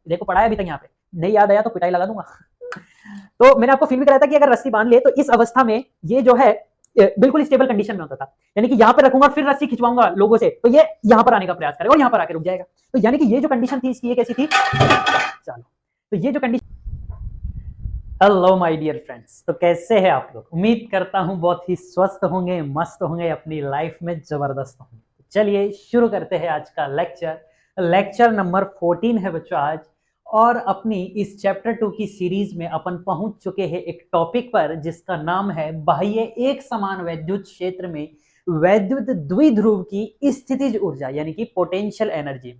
देखो पढ़ा है अभी तक यहाँ पे, नहीं याद आया तो पिटाई लगा दूंगा। तो मैंने आपको फिर भी कराया था कि अगर रस्सी बांध ले तो इस अवस्था में ये जो है बिल्कुल स्टेबल कंडीशन में होता था, यानी कि यहाँ पे रखूंगा फिर रस्सी खिंचवाऊंगा लोगों से तो ये यहाँ पर आने का प्रयास करेगा और यहाँ पर आके रुक जाएगा। तो यानी कि ये जो कंडीशन थी इसकी, ये कैसी थी, चलो तो ये जो condition. Hello my dear friends, तो कैसे हैं आप लोग? उम्मीद करता हूं बहुत ही स्वस्थ होंगे, मस्त होंगे, अपनी लाइफ में जबरदस्त होंगे। चलिए शुरू करते हैं आज का लेक्चर। लेक्चर नंबर 14 है बच्चों आज, और अपनी इस चैप्टर 2 की सीरीज में अपन पहुंच चुके हैं एक टॉपिक पर जिसका नाम है बाह्य एक समान वैद्युत क्षेत्र में वैद्युत द्विध्रुव की स्थितिज ऊर्जा, यानी कि पोटेंशियल एनर्जी।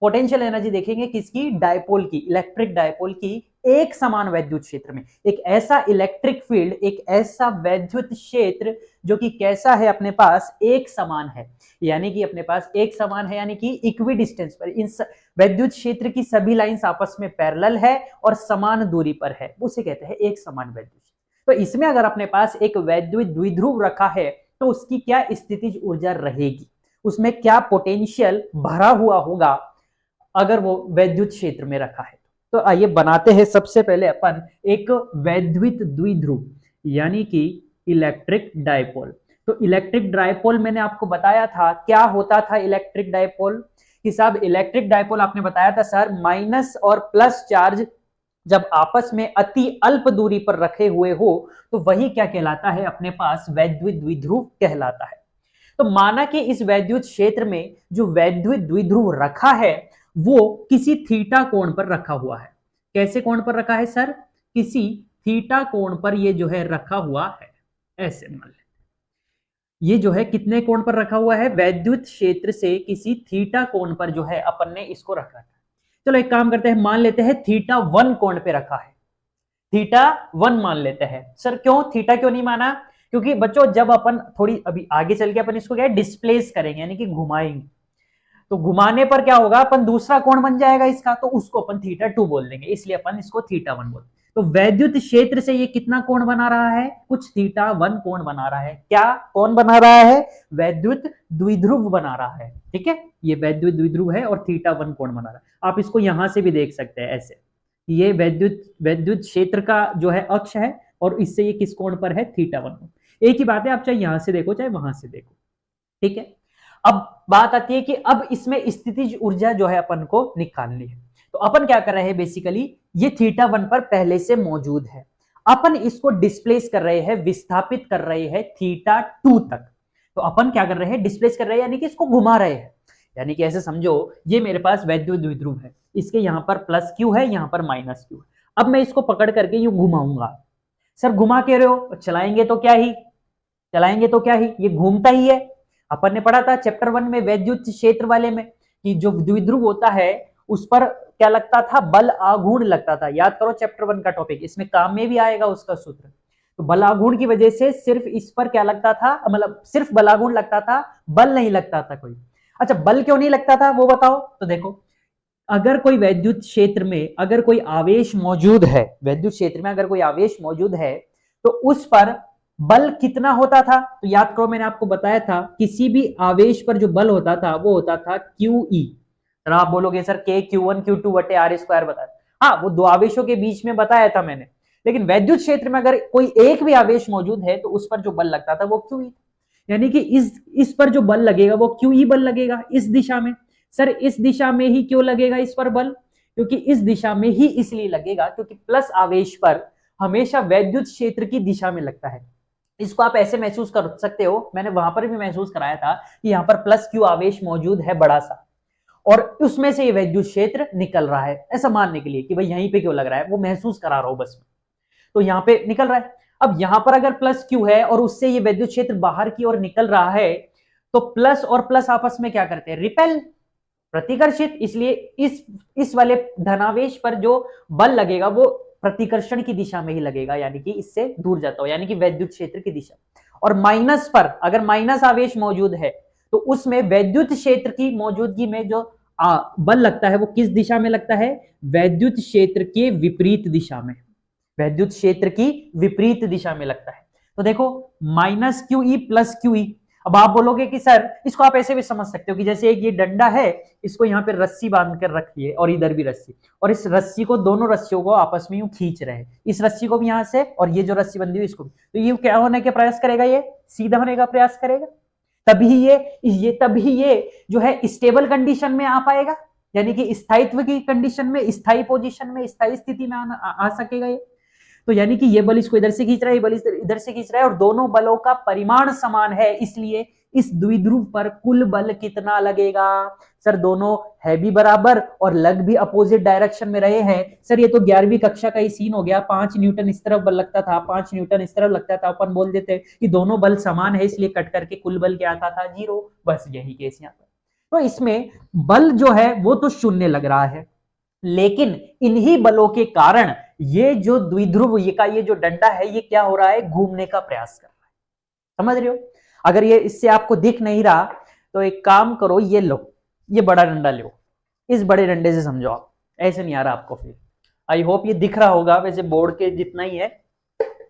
पोटेंशियल एनर्जी देखेंगे किसकी? डायपोल की, इलेक्ट्रिक डायपोल की एक समान वैद्युत क्षेत्र में। एक ऐसा इलेक्ट्रिक फील्ड, एक ऐसा वैद्युत क्षेत्र जो कि कैसा है, अपने पास एक समान है, यानी कि अपने पास एक समान है, यानी कि इक्वी डिस्टेंस पर इन वैद्युत क्षेत्र की सभी लाइंस आपस में पैरेलल है और समान दूरी पर है, उसे कहते हैं एक समान वैद्युत क्षेत्र। तो इसमें अगर अपने पास एक वैद्युत द्विध्रुव रखा है तो उसकी क्या स्थितिज ऊर्जा रहेगी, उसमें क्या पोटेंशियल भरा हुआ होगा अगर वो वैद्युत क्षेत्र में रखा है। तो आइए बनाते हैं सबसे पहले अपन एक वैद्युत द्विध्रुव, यानी कि इलेक्ट्रिक डायपोल। तो इलेक्ट्रिक डायपोल मैंने आपको बताया था क्या होता था। इलेक्ट्रिक डायपोल कि साहब, इलेक्ट्रिक डायपोल आपने बताया था सर, माइनस और प्लस चार्ज जब आपस में अति अल्प दूरी पर रखे हुए हो तो वही क्या कहलाता है, अपने पास वैद्युत द्विध्रुव कहलाता है। तो माना कि इस वैद्युत क्षेत्र में जो वैद्युत द्विध्रुव रखा है वो किसी थीटा कोण पर रखा हुआ है। कैसे कोण पर रखा है सर? किसी थीटा कोण पर ये जो है रखा हुआ है। ऐसे मान लें ये जो है कितने कोण पर रखा हुआ है? वैद्युत क्षेत्र से किसी थीटा कोण पर जो है अपन ने इसको रखा है। चलो एक काम करते हैं, मान लेते हैं थीटा 1 कोण पे रखा है। थीटा 1 मान लेते हैं। सर क्यों थीटा क्यों नहीं माना? क्योंकि बच्चों जब अपन थोड़ी अभी आगे चल के अपन इसको क्या है, डिस्प्लेस करेंगे, यानी कि घुमाएंगे, तो घुमाने पर क्या होगा, अपन दूसरा कोण बन जाएगा इसका, तो उसको अपन थीटा 2 बोल देंगे, इसलिए अपन इसको थीटा 1 बोलते हैं। तो वैद्युत क्षेत्र से ये कितना कोण बना रहा है? कुछ थीटा 1 कोण बना रहा है। क्या कोण बना रहा है? वैद्युत द्विध्रुव बना रहा है। ठीक है, ये वैद्युत द्विध्रुव है और थीटा 1 कोण बना रहा है। आप इसको यहां से भी देख सकते हैं ऐसे, ये वैद्युत वैद्युत क्षेत्र का जो है अक्ष है और इससे ये किस कोण पर है? थीटा 1। एक ही बात है, आप चाहे यहां से देखो चाहे वहां से देखो। ठीक है, अब बात आती है कि अब इसमें स्थितिज ऊर्जा जो है अपन को निकालनी है। तो अपन क्या कर रहे हैं, बेसिकली ये थीटा 1 पर पहले से मौजूद है, अपन इसको डिस्प्लेस कर रहे हैं, विस्थापित कर रहे हैं थीटा 2 तक। तो अपन क्या कर रहे हैं, डिस्प्लेस कर रहे हैं, यानी कि इसको घुमा रहे हैं। यानी कि ऐसे समझो ये मेरे पास वैद्युत द्विध्रुव है, इसके यहां पर प्लस क्यू है, यहां पर माइनस क्यू है। अब मैं इसको पकड़ करके यूं घुमाऊंगा। सर घुमा के रहे हो, चलाएंगे तो क्या ही, चलाएंगे तो क्या ही, ये घूमता ही है। अपन ने पढ़ा था चैप्टर 1 में वैद्युत क्षेत्र वाले में कि जो द्विध्रुव होता है उस पर क्या लगता था? बल आघूर्ण लगता था। याद करो चैप्टर 1 का टॉपिक, इसमें काम में भी आएगा उसका सूत्र। तो बल आघूर्ण की वजह से सिर्फ इस पर क्या लगता था, मतलब सिर्फ बल आघूर्ण लगता था, बल नहीं लगता था कोई। अच्छा बल क्यों नहीं लगता था वो बताओ। तो देखो, अगर कोई वैद्युत क्षेत्र में अगर कोई आवेश मौजूद है, वैद्युत क्षेत्र में अगर कोई आवेश मौजूद है तो उस पर बल कितना होता था? तो याद करो मैंने आपको बताया था किसी भी आवेश पर जो बल होता था वो होता था क्यू ई। सर आप बोलोगे सर के Q1 Q2 बटे आर स्क्वायर बताया, हाँ वो दो आवेशों के बीच में बताया था मैंने। लेकिन वैद्युत क्षेत्र में अगर कोई एक भी आवेश मौजूद है तो उस पर जो बल लगता था वो क्यू ई, यानी कि इस पर जो बल लगेगा वो क्यू ई बल लगेगा इस दिशा में। सर इस दिशा में ही क्यों लगेगा इस पर बल? क्योंकि इस दिशा में ही इसलिए लगेगा क्योंकि प्लस आवेश पर हमेशा वैद्युत क्षेत्र की दिशा में लगता है। इसको आप ऐसे महसूस कर सकते हो, मैंने वहां पर भी महसूस कराया था कि यहाँ पर प्लस क्यू आवेश मौजूद है बड़ा सा, और उसमें से ये वैद्युत क्षेत्र निकल रहा है, ऐसा मानने के लिए कि भाई यहीं पे क्यों लग रहा है, वो महसूस करा रहा हूं बस। तो यहाँ पे निकल रहा है। अब यहां पर अगर प्लस क्यू है और उससे ये वैद्युत क्षेत्र बाहर की ओर निकल रहा है तो प्लस और प्लस आपस में क्या करते हैं? रिपेल, प्रतिकर्षित। इसलिए इस वाले धनावेश पर जो बल लगेगा वो प्रतिकर्षण की दिशा में ही लगेगा, यानी कि इससे दूर जाता हो, यानी कि वैद्युत क्षेत्र की दिशा। और माइनस पर अगर माइनस आवेश मौजूद है तो उसमें वैद्युत क्षेत्र की मौजूदगी में जो बल लगता है वो किस दिशा में लगता है? वैद्युत क्षेत्र के विपरीत दिशा में, वैद्युत क्षेत्र की विपरीत दिशा में लगता है। तो देखो minus Q E plus Q E, अब आप बोलोगे कि सर इसको आप ऐसे भी समझ सकते हो कि जैसे एक ये डंडा है, इसको यहाँ पे रस्सी बांध कर रखी है और इधर भी रस्सी, और इस रस्सी को, दोनों रस्सियों को आपस में यूं खींच रहे हैं, इस रस्सी को भी यहाँ से और ये जो रस्सी बंधी हुई इसको भी, तो ये क्या होने का प्रयास करेगा, ये सीधा होने का प्रयास करेगा, तभी ये जो है स्टेबल कंडीशन में आ पाएगा, यानी कि स्थायित्व की कंडीशन में, स्थायी पोजीशन में, स्थायी स्थिति में आ सकेगा ये। तो यानी कि ये बल इसको इधर से खींच रहा है, ये बल इधर से खींच रहा है, और दोनों बलों का परिमाण समान है, इसलिए इस द्विध्रुव पर कुल बल कितना लगेगा? सर दोनों है भी बराबर और लग भी अपोजिट डायरेक्शन में रहे हैं। सर ये तो 11वीं कक्षा का ही सीन हो गया, 5 न्यूटन इस तरफ बल लगता था, 5 न्यूटन इस तरफ लगता था, अपन बोल देते कि दोनों बल समान है, इसलिए कट करके कुल बल क्या आता था? 0। बस यही केस यहाँ पर। तो इसमें बल जो है वो तो शून्य लग रहा है, लेकिन इन्हीं बलों के कारण ये जो द्विध्रुव का ये जो डंडा है, ये क्या हो रहा है? घूमने का प्रयास कर रहा है। समझ रहे हो? अगर ये इससे आपको दिख नहीं रहा तो एक काम करो, ये लो, ये बड़ा डंडा लो, इस बड़े डंडे से समझो आप, ऐसे नहीं आ रहा आपको फिर। आई होप ये दिख रहा होगा, वैसे बोर्ड के जितना ही है,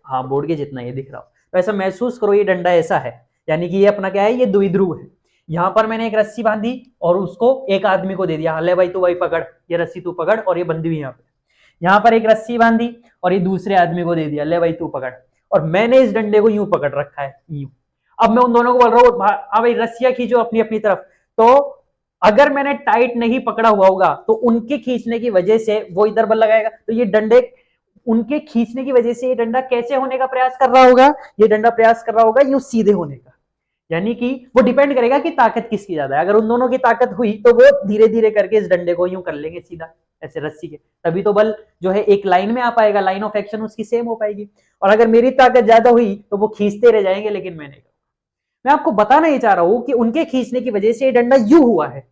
हाँ बोर्ड के जितना ही दिख रहा हो, तो ऐसा महसूस करो ये डंडा ऐसा है, यानी कि ये अपना क्या है? ये द्विध्रुव है। यहां पर मैंने एक रस्सी बांधी और उसको एक आदमी को दे दिया, ले भाई तू भाई पकड़, ये रस्सी तू पकड़, और ये बंधी हुई यहाँ पे। यहाँ पर एक रस्सी बांधी और ये दूसरे आदमी को दे दिया, ले भाई तू पकड़, और मैंने इस डंडे को यूं पकड़ रखा है, यूं। अब मैं उन दोनों को बोल रहा हूँ, हाँ भाई रस्सियां खींचो अपनी अपनी तरफ। तो अगर मैंने टाइट नहीं पकड़ा हुआ होगा तो उनके खींचने की वजह से वो इधर बल लगाएगा, तो ये डंडे, उनके खींचने की वजह से ये डंडा कैसे होने का प्रयास कर रहा होगा? ये डंडा प्रयास कर रहा होगा यूं सीधे होने का, यानी कि वो डिपेंड करेगा कि ताकत किसकी ज्यादा है। अगर उन दोनों की ताकत हुई तो वो धीरे धीरे करके इस डंडे को यूं कर लेंगे सीधा, ऐसे रस्सी के, तभी तो बल जो है एक लाइन में आ पाएगा, लाइन ऑफ एक्शन उसकी सेम हो पाएगी। और अगर मेरी ताकत ज्यादा हुई तो वो खींचते रह जाएंगे, लेकिन मैं आपको बताना ही चाह रहा हूं कि उनके खींचने की वजह से ये डंडा यूं हुआ है।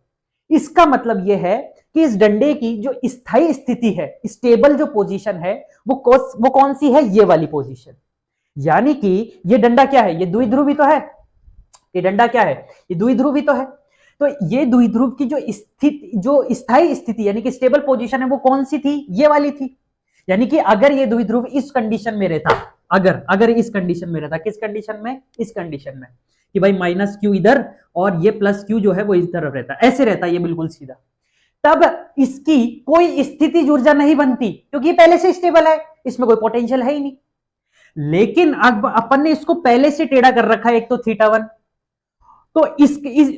इसका मतलब यह है कि इस डंडे की जो स्थायी स्थिति है, स्टेबल जो पोजीशन है, वो कौन सी है? ये वाली पोजीशन। यानी कि ये डंडा क्या है? ये द्विध्रुवी तो है। ये डंडा क्या है? ये द्विध्रुवी तो है। तो ये द्विध्रुव की जो स्थिति, जो स्थायी स्थिति यानी कि स्टेबल पोजीशन है, वो कौन सी थी? ये वाली थी। यानी कि अगर ये द्विध्रुव इस कंडीशन में रहता, अगर इस कंडीशन में रहता, किस कंडीशन में? इस कंडीशन में कि भाई माइनस क्यू इधर और ये प्लस क्यू जो है वो इस तरफ रहता, ऐसे रहता ये बिल्कुल सीधा, तब इसकी कोई स्थितिज ऊर्जा नहीं बनती, क्योंकि ये पहले से स्टेबल है, इसमें कोई पोटेंशियल है ही नहीं। लेकिन अब अपन ने इसको पहले से टेढ़ा कर रखा है, एक तो θ1, तो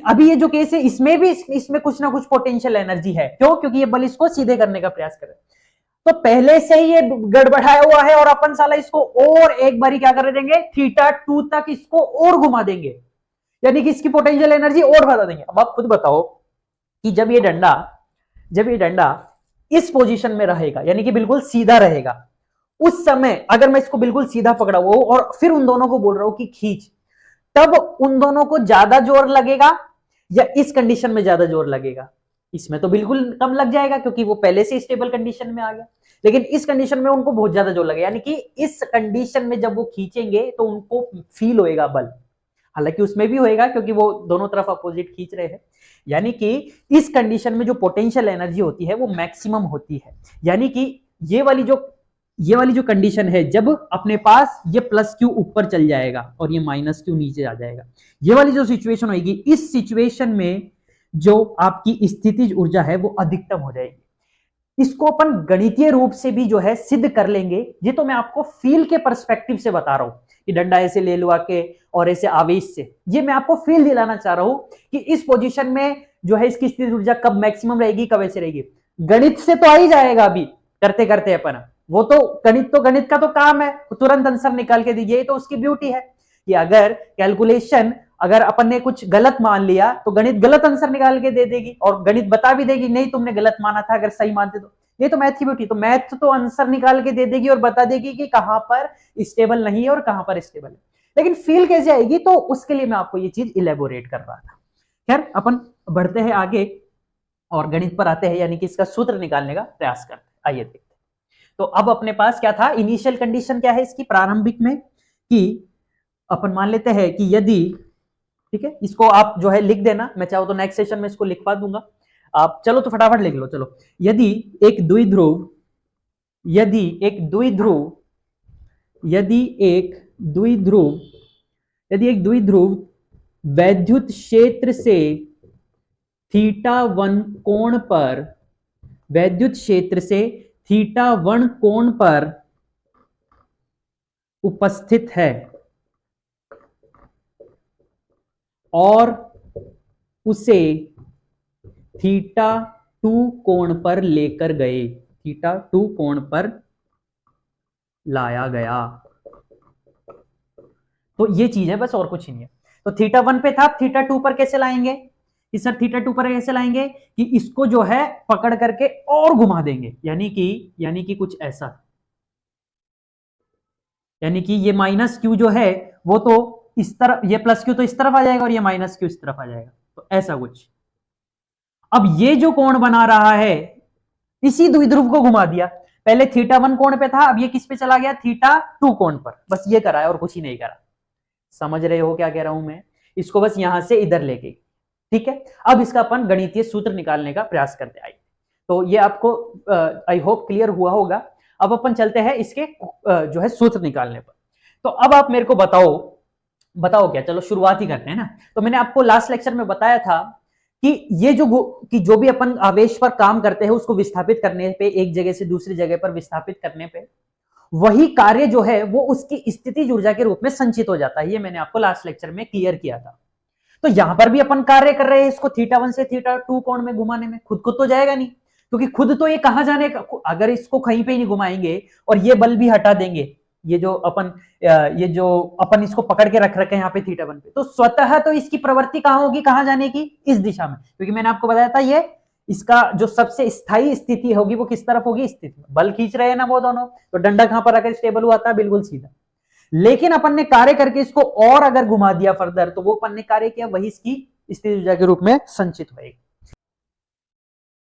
अभी ये जो केस है इसमें भी इसमें कुछ ना कुछ पोटेंशियल एनर्जी है। क्यों? क्योंकि ये बल इसको सीधे करने का प्रयास कर रहे हैं, तो पहले से ही ये गड़बड़ाया हुआ है, और अपन साला इसको और एक बारी क्या कर देंगे? θ2 तक इसको और घुमा देंगे, यानी कि इसकी पोटेंशियल एनर्जी और बढ़ा देंगे। अब आप खुद बताओ कि जब ये डंडा इस पोजीशन में रहेगा, यानी कि बिल्कुल सीधा रहेगा, उस समय अगर मैं इसको बिल्कुल सीधा पकड़ा हुआ हूं और फिर उन दोनों को बोल रहा हूं कि खींच, तब उन दोनों को ज्यादा जोर लगेगा या इस कंडीशन में ज्यादा जोर लगेगा? इसमें तो बिल्कुल कम लग जाएगा, क्योंकि वो पहले से स्टेबल कंडीशन में आ गया। लेकिन इस कंडीशन में उनको बहुत ज्यादा जोर लगेगा, यानी कि इस कंडीशन में जब वो खींचेंगे तो उनको फील होएगा बल, हालांकि उसमें भी होएगा क्योंकि वो दोनों तरफ अपोजिट खींच रहे हैं। यानी कि इस कंडीशन में जो पोटेंशियल एनर्जी होती है वो मैक्सिमम होती है। यानी कि ये वाली जो कंडीशन है, जब अपने पास ये प्लस क्यू ऊपर चल जाएगा और ये माइनस क्यू नीचे आ जाएगा, ये वाली जो सिचुएशन होगी, इस सिचुएशन में जो आपकी स्थितिज ऊर्जा है वो अधिकतम हो जाएगी। इसको अपन गणितीय रूप से भी जो है सिद्ध कर लेंगे। ये तो मैं आपको फील के पर्सपेक्टिव से बता रहा हूं कि डंडा ऐसे ले लो आके और ऐसे आवेश से, ये मैं आपको फील दिलाना चाह रहा हूं कि इस पोजीशन में जो है इसकी स्थिति ऊर्जा कब मैक्सिमम रहेगी, कब ऐसे रहेगी। गणित से तो आ ही जाएगा अभी करते करते अपन, वो तो गणित का तो काम है, तुरंत आंसर निकाल के दीजिए, तो उसकी ब्यूटी है कि अगर कैलकुलेशन, अगर अपन ने कुछ गलत मान लिया तो गणित गलत आंसर निकाल के दे देगी, और गणित बता भी देगी नहीं तुमने गलत माना था, अगर सही मानते तो। ये तो मैथ की ब्यूटी, तो मैथ तो आंसर निकाल के दे देगी और बता देगी कि कहां पर स्टेबल नहीं है और कहां पर स्टेबल है। लेकिन फील कैसे आएगी, तो उसके लिए मैं आपको ये चीज इलेबोरेट कर रहा था। खैर अपन बढ़ते हैं आगे और गणित पर आते हैं, यानी कि इसका सूत्र निकालने का प्रयास करते हैं। आइए देखते हैं। तो अब अपने पास क्या था? इनिशियल कंडीशन क्या है इसकी प्रारंभिक में, कि अपन मान लेते हैं कि यदि, ठीक है, इसको आप जो है लिख देना, मैं चाहूं तो नेक्स्ट सेशन में इसको लिखवा दूंगा आप, चलो तो फटाफट लिख लो। चलो, यदि एक द्विध्रुव यदि एक द्विध्रुव यदि एक द्विध्रुव वैद्युत क्षेत्र से थीटा 1 कोण पर, वैद्युत क्षेत्र से थीटा 1 कोण पर उपस्थित है और उसे थीटा 2 कोण पर लेकर गए, थीटा 2 कोण पर लाया गया। तो ये चीज है बस, और कुछ नहीं है। तो थीटा 1 पे था, थीटा 2 पर कैसे लाएंगे कि सर थीटा 2 पर कैसे लाएंगे कि इसको जो है पकड़ करके और घुमा देंगे, यानी कि कुछ ऐसा, यानी कि ये माइनस क्यू जो है वो तो इस तरफ, ये प्लस क्यू तो इस तरफ आ जाएगा और ये माइनस क्यू इस तरफ आ जाएगा, तो ऐसा कुछ। अब ये जो कोण बना रहा है इसी द्विध्रुव को घुमा दिया, पहले थीटा 1 कोण पे था, अब ये किस पे चला गया, थीटा 2 कोण पर, बस ये करा है और कुछ ही नहीं करा। समझ रहे हो क्या कह रहा हूं मैं, इसको बस यहां से इधर लेके, ठीक है। अब इसका अपन गणितीय सूत्र निकालने का प्रयास करते आइए। तो ये आपको आई होप क्लियर हुआ होगा। अब अपन चलते हैं इसके जो है सूत्र निकालने पर। तो अब आप मेरे को बताओ क्या, चलो शुरुआत ही करते हैं ना। तो मैंने आपको लास्ट लेक्चर में बताया था कि ये जो भी अपन आवेश पर काम करते हैं उसको विस्थापित करने पे, एक जगह से दूसरी जगह पर विस्थापित करने पे, वही कार्य जो है वो उसकी स्थितिज ऊर्जा के रूप में संचित हो जाता है। ये मैंने आपको लास्ट लेक्चर में क्लियर किया था। तो यहां पर भी अपन कार्य कर रहे हैं इसको थीटा 1 से थीटा 2 कोण में घुमाने में, खुद तो जाएगा नहीं, क्योंकि खुद तो ये कहां जाने का, अगर इसको कहीं पे ही नहीं घुमाएंगे और ये बल भी हटा देंगे, ये जो अपन इसको पकड़ के रख रखे हैं यहाँ पे थीटा 1 पे, तो स्वतः तो इसकी प्रवृत्ति कहां होगी, कहां जाने की, इस दिशा में, क्योंकि मैंने आपको बताया था ये इसका जो सबसे स्थायी स्थिति होगी वो किस तरफ होगी, स्थिति, बल खींच रहे हैं ना वो दोनों, तो डंडा कहां पर आकर स्टेबल हुआ था, बिल्कुल सीधा। लेकिन अपन ने कार्य करके इसको और अगर घुमा दिया फर्दर, तो वो अपन ने कार्य किया वही इसकी स्थिति ऊर्जा के रूप में संचित होएगी।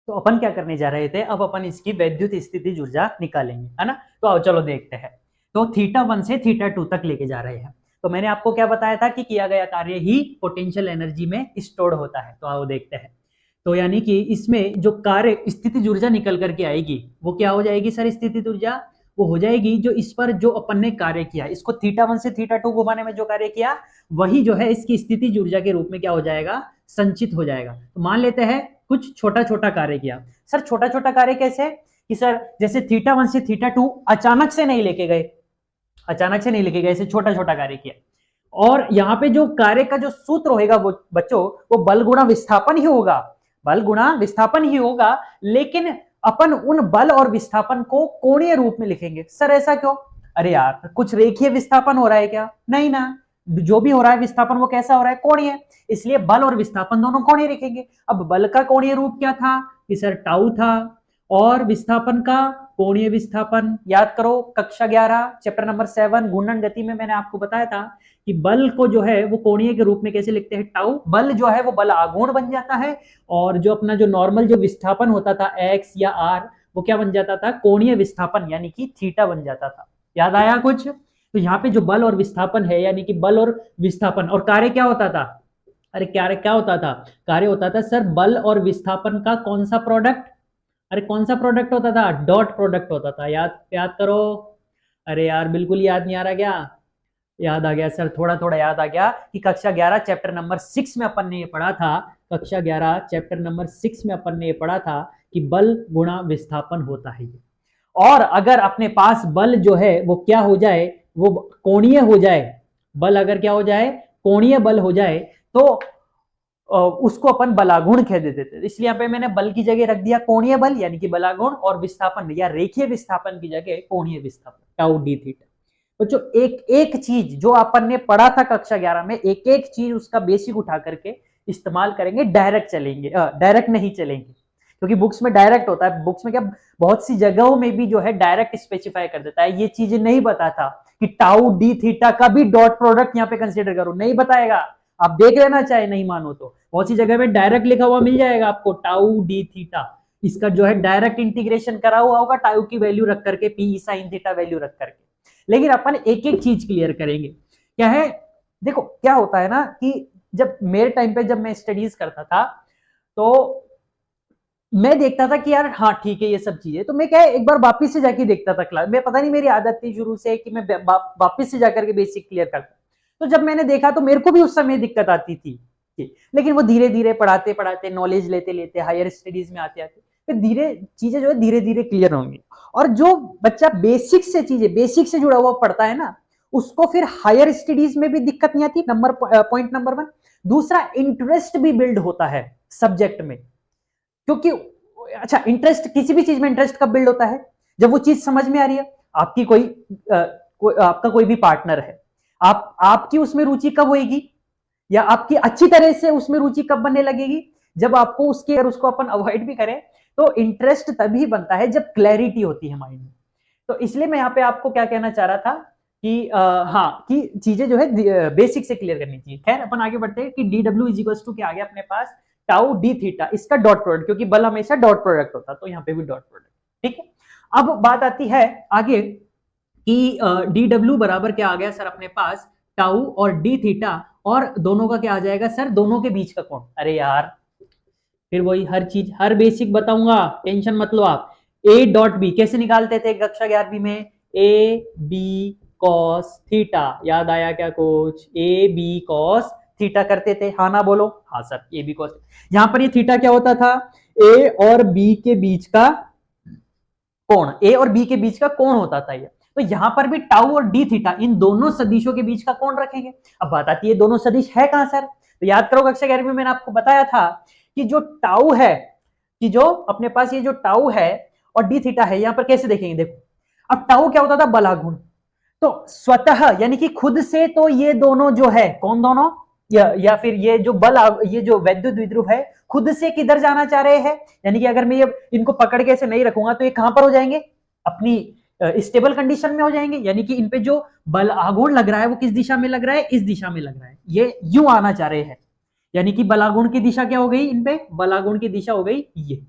तो अपन क्या करने जा रहे थे, अब अपन इसकी वैद्युत स्थिति ऊर्जा निकालेंगे, है ना। तो आओ चलो देखते हैं। तो थीटा 1 से थीटा 2 तक लेके जा रहे हैं। तो मैंने आपको क्या बताया था कि किया गया कार्य ही पोटेंशियल एनर्जी में स्टोर्ड होता है। तो आओ देखते हैं। तो यानी कि इसमें जो कार्य स्थिति ऊर्जा निकल करके आएगी वो क्या हो जाएगी सर, स्थिति ऊर्जा वो हो जाएगी जो इस पर जो अपन ने कार्य किया, इसको थीटा 1 से थीटा 2 घुमाने में जो कार्य किया वही जो है इसकी स्थिति ऊर्जा के रूप में क्या हो जाएगा, संचित हो जाएगा। तो मान लेते हैं कुछ छोटा छोटा कार्य किया। सर छोटा छोटा कार्य कैसे, कि सर जैसे थीटा 1 से थीटा 2 अचानक से नहीं लेके गए, अचानक से नहीं लेके गए, ऐसे छोटा छोटा कार्य किया। और यहाँ पे जो कार्य का जो सूत्र होगा वो बच्चों, वो बल गुणा विस्थापन ही होगा, बल गुणा विस्थापन ही होगा। लेकिन अपन उन बल और विस्थापन को कोणीय रूप में लिखेंगे। सर ऐसा क्यों, अरे यार कुछ रेखीय विस्थापन हो रहा है क्या, नहीं ना, जो भी हो रहा है विस्थापन वो कैसा हो रहा है, कोणीय, इसलिए बल और विस्थापन दोनों कोणीय लिखेंगे। अब बल का कोणीय रूप क्या था कि सर टाउ था, और विस्थापन का कोणीय विस्थापन, याद करो कक्षा 11 चैप्टर नंबर 7 घूर्णन गति में मैंने आपको बताया था कि बल को जो है वो कोणीय के रूप में कैसे लिखते हैं, टाउ, बल जो है वो बल आघूर्ण बन जाता है, और जो अपना जो नॉर्मल जो विस्थापन होता था एक्स या आर, वो क्या बन जाता था, कोणीय विस्थापन यानी कि थीटा बन जाता था। याद आया कुछ, तो यहाँ पे जो बल और विस्थापन है यानी कि बल और विस्थापन, और कार्य क्या होता था, अरे कार्य क्या होता था, कार्य होता था सर बल और विस्थापन का कौन सा प्रोडक्ट, अरे कौन सा प्रोडक्ट होता था, डॉट प्रोडक्ट होता था। याद याद करो, अरे यार बिल्कुल याद नहीं आ रहा क्या, याद आ गया सर, थोड़ा थोड़ा याद आ गया कि कक्षा 11 चैप्टर नंबर 6 में अपन ने ये पढ़ा था, कक्षा 11 चैप्टर नंबर 6 में अपन ने ये पढ़ा था कि बल गुणा विस्थापन होता है ये। और अगर अपने पास बल जो है वो क्या हो जाए, वो कोणीय हो जाए, बल अगर क्या हो जाए, कोणीय बल हो जाए, तो उसको अपन बलागुण कह देते थे। इसलिए यहाँ पे मैंने बल की जगह रख दिया कोणीय बल यानी कि बलागुण, और विस्थापन या रेखीय विस्थापन की जगह कोणीय विस्थापन, टाउ डी थीटा। तो जो एक एक चीज जो अपन ने पढ़ा था कक्षा 11 में, एक एक चीज उसका बेसिक उठा करके इस्तेमाल करेंगे, डायरेक्ट चलेंगे, डायरेक्ट नहीं चलेंगे, क्योंकि बुक्स में डायरेक्ट होता है, बुक्स में क्या बहुत सी जगहों में भी जो है डायरेक्ट स्पेसिफाई कर देता है, ये चीजें नहीं बताता कि टाउ डी थीटा का भी डॉट प्रोडक्ट यहाँ पे कंसिडर करो, नहीं बताएगा। आप देख लेना चाहे नहीं मानो तो, बहुत सी जगह में डायरेक्ट लिखा हुआ मिल जाएगा आपको, टाउ डी थीटा, इसका जो है डायरेक्ट इंटीग्रेशन करा हुआ होगा टाउ की वैल्यू रख करके, पी साइन थीटा वैल्यू रख करके। लेकिन अपन एक एक चीज क्लियर करेंगे। क्या है, देखो क्या होता है ना कि जब मेरे टाइम पे जब मैं स्टडीज करता था तो मैं देखता था कि यार हाँ ठीक है ये सब चीजें, तो मैं क्या है एक बार वापिस से जाके देखता था क्लास में, पता नहीं मेरी आदत थी शुरू से कि मैं वापिस से जाकर के बेसिक क्लियर करता। तो जब मैंने देखा तो मेरे को भी उस समय दिक्कत आती थी, लेकिन वो धीरे धीरे पढ़ाते पढ़ाते नॉलेज लेते लेते हायर स्टडीज में आते आते फिर धीरे चीजें जो है धीरे धीरे क्लियर होंगी। और जो बच्चा बेसिक से चीजें बेसिक से जुड़ा हुआ पढ़ता है ना, उसको फिर हायर स्टडीज में भी दिक्कत नहीं आती। Point number 1। दूसरा, इंटरेस्ट भी बिल्ड होता है सब्जेक्ट में, क्योंकि अच्छा, इंटरेस्ट किसी भी चीज में इंटरेस्ट कब बिल्ड होता है? जब वो चीज समझ में आ रही है। आपकी आपका कोई भी पार्टनर है, आपकी उसमें रुचि कब होगी, या आपकी अच्छी तरह से उसमें रुचि कब बनने लगेगी? जब आपको उसके, अगर उसको अपन अवॉइड भी करें तो इंटरेस्ट तभी बनता है जब क्लैरिटी होती है माइंड में। तो इसलिए मैं यहाँ पे आपको क्या कहना चाह रहा था कि हाँ, कि चीजें जो है बेसिक से क्लियर करनी चाहिए। खैर, अपन आगे बढ़ते हैं कि D W is equal to क्या आ गया अपने पास, टाउ डी थीटा, इसका डॉट प्रोडक्ट, क्योंकि बल हमेशा डॉट प्रोडक्ट होता, तो यहाँ पे भी डॉट प्रोडक्ट। ठीक है, अब बात आती है आगे कि डी डब्ल्यू बराबर क्या आ गया सर अपने पास, टाउ और डी थीटा, और दोनों का क्या आ जाएगा सर, दोनों के बीच का कोण। अरे यार, फिर वही हर चीज, हर बेसिक बताऊंगा, टेंशन मत लो आप। ए डॉट बी कैसे निकालते थे कक्षा 11वीं में? ए बी कॉस थीटा, याद आया क्या कुछ? ए बी कॉस थीटा करते थे, हाँ ना बोलो? हाँ सर, ए बी कॉस। यहां पर ये थीटा क्या होता था? ए और बी के बीच का कोण, ए और बी के बीच का कोण होता था ये। तो यहां पर भी टाउ और डी थीटा, इन दोनों सदिशों के बीच का कोण रखेंगे। अब बात आती है दोनों सदिश है कहां सर? तो याद करो कक्षा 11वीं में मैंने आपको बताया था कि जो टाउ है, कि जो अपने पास ये जो टाउ है और डी थीटा है, यहां पर कैसे देखेंगे? देखो, अब टाउ क्या होता था? बलागुण। तो स्वतः यानी कि खुद से तो ये दोनों जो है, कौन दोनों, या फिर ये जो ये जो वैद्युत द्विध्रुव है, खुद से किधर जाना चाह रहे हैं? यानी कि अगर मैं ये इनको पकड़ के ऐसे नहीं रखूंगा तो ये कहां पर हो जाएंगे? अपनी स्टेबल कंडीशन में हो जाएंगे। यानी कि इन पे जो बल आघूर्ण लग रहा है वो किस दिशा में लग रहा है? इस दिशा में लग रहा है। ये यूं आना चाह रहे हैं, यानी कि बलागुण की दिशा क्या हो गई? इन पे बलागुण की दिशा हो गई ये,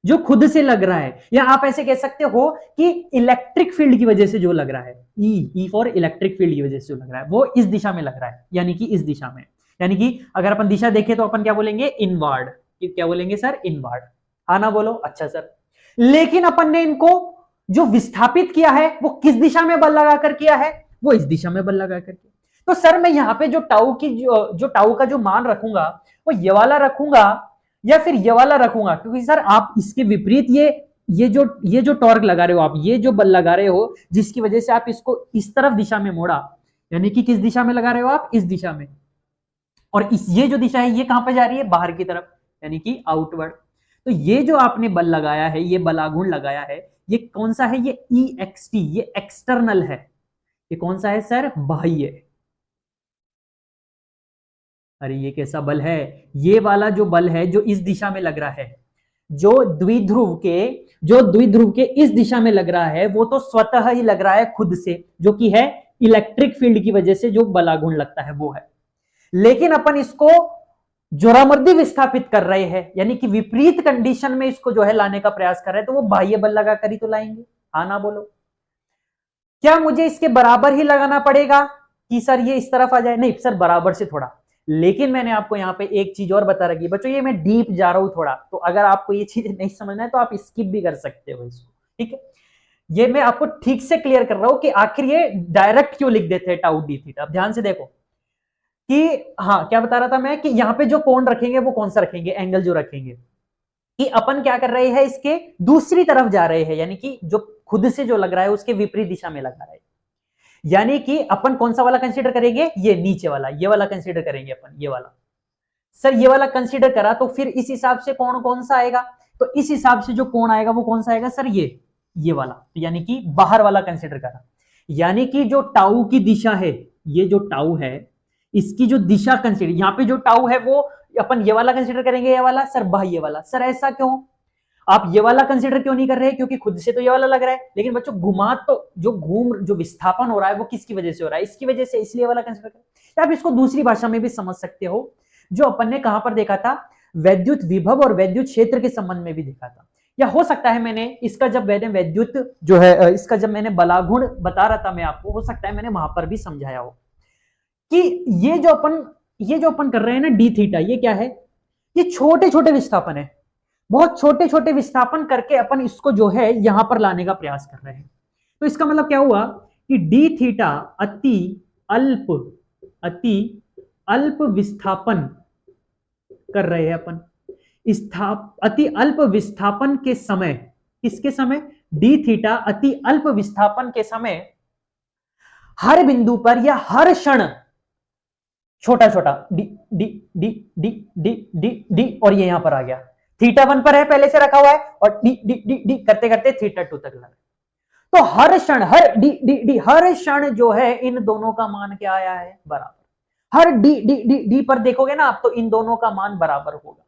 जो खुद से लग रहा है। या आप ऐसे कह सकते हो कि इलेक्ट्रिक फील्ड की वजह से जो लग रहा है, ई फॉर इलेक्ट्रिक फील्ड की वजह से जो लग रहा है, वो इस दिशा में लग रहा है, यानी कि इस दिशा में। यानी कि अगर अपन दिशा देखें तो अपन क्या बोलेंगे? इनवर्ड। क्या बोलेंगे सर? इनवर्ड। हाँ ना बोलो? अच्छा सर, लेकिन अपन ने इनको जो विस्थापित किया है वो किस दिशा में बल लगाकर किया है? वो इस दिशा में बल लगाकर किया। तो सर मैं यहाँ पे जो टाउ की जो टाउ का जो मान रखूंगा वो ये वाला रखूंगा या फिर ये वाला रखूंगा? क्योंकि सर आप इसके विपरीत ये जो टॉर्क लगा रहे हो आप, ये जो बल लगा रहे हो, जिसकी वजह से आप इसको इस तरफ दिशा में मोड़ा, यानी कि किस दिशा में लगा रहे हो आप? इस दिशा में। और ये जो दिशा है ये कहां पर जा रही है? बाहर की तरफ, यानी कि आउटवर्ड। तो ये जो आपने बल लगाया है, ये बलागुण लगाया है, ये कौन सा है? ये EXT, ये एक्सटर्नल है। ये कौन सा है सर? बाह्य। अरे ये कैसा बल है? ये वाला जो बल है जो इस दिशा में लग रहा है, जो द्विध्रुव के इस दिशा में लग रहा है, वो तो स्वतः ही लग रहा है खुद से, जो कि है इलेक्ट्रिक फील्ड की वजह से जो बलागुण लगता है वो है। लेकिन अपन इसको जोरामर्दी विस्थापित कर रहे हैं, यानी कि विपरीत कंडीशन में इसको जो है लाने का प्रयास कर रहे हैं, तो वो बाह्य बल लगाकर ही तो लाएंगे। हाँ ना बोलो? क्या मुझे इसके बराबर ही लगाना पड़ेगा कि सर ये इस तरफ आ जाए? नहीं सर, बराबर से थोड़ा। लेकिन मैंने आपको यहाँ पे एक चीज और बता रखी है बच्चों, ये मैं डीप जा रहा हूं थोड़ा, तो अगर आपको ये चीज नहीं समझना है तो आप स्किप भी कर सकते हो इसको। ठीक है, ये मैं आपको ठीक से क्लियर कर रहा हूं कि आखिर ये डायरेक्ट क्यों लिख देते हैं टाउ डी थीटा। अब ध्यान से देखो कि हाँ, क्या बता रहा था मैं कि यहाँ पे जो कोण रखेंगे वो कौन सा रखेंगे? एंगल जो रखेंगे, कि अपन क्या कर रहे हैं? इसके दूसरी तरफ जा रहे हैं, यानी कि जो खुद से जो लग रहा है उसके विपरीत दिशा में लगा रहा है। यानी कि अपन कौन सा वाला कंसीडर करेंगे? ये नीचे वाला, ये वाला कंसीडर करेंगे अपन, ये वाला। सर ये वाला कंसीडर करा तो फिर इस हिसाब से कोण कौन सा आएगा? तो इस हिसाब से जो कोण आएगा वो कौन सा आएगा सर? ये वाला, तो यानी कि बाहर वाला कंसीडर करा। यानी कि जो टाउ की दिशा है, ये जो टाउ है इसकी जो दिशा कंसीडर, यहाँ पे जो टाउ है वो अपन ये वाला कंसीडर करेंगे, ये वाला सर, बाह्य वाला। सर ऐसा क्यों? आप ये वाला कंसीडर क्यों नहीं कर रहे? क्योंकि खुद से तो ये वाला लग रहा है, लेकिन बच्चों घुमा तो जो विस्थापन हो रहा है वो किसकी वजह से हो रहा है? इसकी वजह से, इसलिए वाला कंसीडर कर। आप इसको दूसरी भाषा में भी समझ सकते हो, जो अपन ने कहां पर देखा था? वैद्युत विभव और वैद्युत क्षेत्र के संबंध में भी देखा था। या हो सकता है मैंने इसका जब मैंने वैद्युत जो है इसका जब मैंने बलागुण बता रहा था मैं आपको, हो सकता है मैंने वहां पर भी समझाया हो कि ये जो अपन कर रहे हैं ना डी थीटा, ये क्या है? ये छोटे छोटे विस्थापन है, बहुत छोटे छोटे विस्थापन करके अपन इसको जो है यहां पर लाने का प्रयास कर रहे हैं। तो इसका मतलब क्या हुआ कि डी थीटा अति अल्प विस्थापन कर रहे हैं अपन, अति अल्प विस्थापन के समय, किसके समय, डी थीटा अति अल्प विस्थापन के समय हर बिंदु पर या हर क्षण छोटा छोटा D D D D D D D और ये यहां पर आ गया, थीटा 1 पर है पहले से रखा हुआ है और डी डी डी डी करते करते थीटा 2 तक लगा। तो हर क्षण, हर डी डी डी हर क्षण जो है इन दोनों का मान क्या आया है, बराबर। हर डी डी डी डी पर देखोगे ना आप, तो इन दोनों का मान बराबर होगा।